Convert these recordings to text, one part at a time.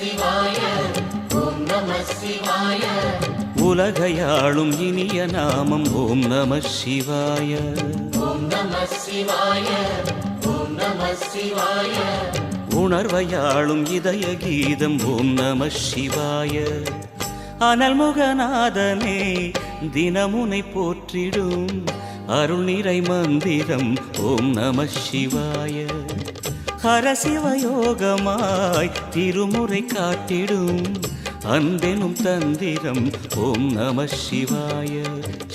சிவாய ஓம் நம சிவாய. உலகையாளும் இனிய நாமம் ஓம் நம சிவாய ஓம் நம சிவாய ஓம் நம சிவாய. உணர்வையாளும் இதய கீதம் ஓம் நம சிவாய. அனல்முகநாதனே தினமுனை போற்றிடும் அருள் நிறை மந்திரம் ஓம் நம சிவாய. ஹரசிவயோகமாய் திருமுறை காட்டிடும் அன்பெனும் தந்திரம் ஓம் நம சிவாய.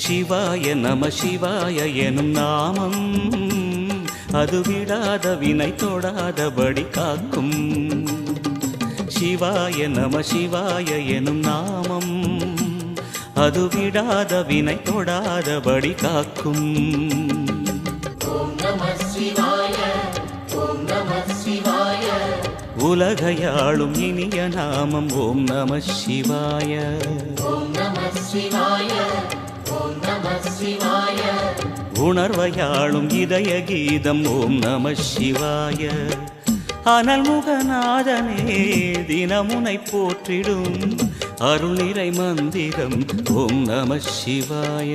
சிவாய நம சிவாய எனும் நாமம் அது விடாத வினை தொடாதபடி காக்கும். சிவாய நம சிவாய எனும் நாமம் அது விடாத வினை தொடாதபடி காக்கும். ஓம் நம சிவாய ஓம் நம சிவாய. உலகையாளும் இனிய நாமம் ஓம் நம சிவாய. ஓம் நம சிவாய ஓம் நம சிவாய. உணர்வையாளும் இதய கீதம் ஓம் நம சிவாய. அனல்முகநாதனே தினமுனை போற்றிடும் அருள் நிறை மந்திரம் ஓம் நம சிவாய.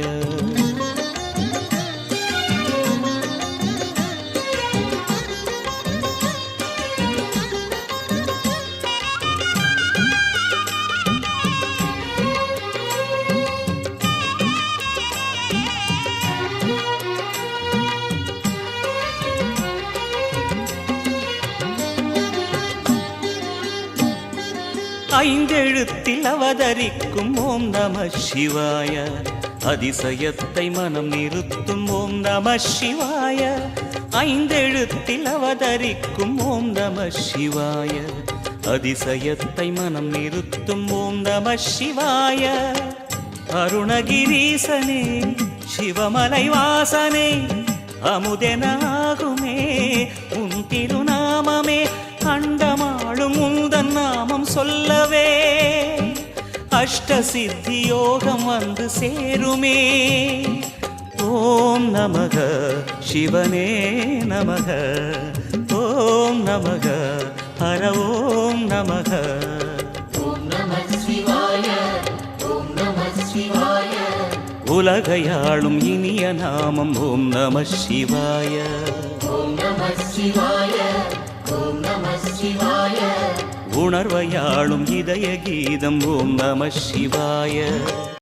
ஐந்தெழுத்தில் அவதரிக்கும் ஓம் நம சிவாய. அதிசயத்தை மனம் நிறுத்தும் ஓம் நம சிவாய. ஐந்தெழுத்தில் அவதரிக்கும் ஓம் நம சிவாய. அதிசயத்தை மனம் நிறுத்தும் ஓம் நம சிவாய. அருணகிரீசனே சிவமலை வாசனே அமுதனாகுமே உன் திருநாமமே. அண்டமாளும் உந்தன் நாமம் சொல்லவே அஷ்ட சித்தி யோகம் வந்து சேருமே. ஓம் நமக சிவனே நமக ஓம் நமக ஹர ஓம் நமக. ஓம் நம சிவாய ஓம் நம சிவாய. உலகையாளும் இனிய நாமம் ஓம் நம சிவாய. ஓம் நம சிவாய ஓம் நம சிவாய. உணர்வையாளும் இதய கீதம் ஓம் நம சிவாய.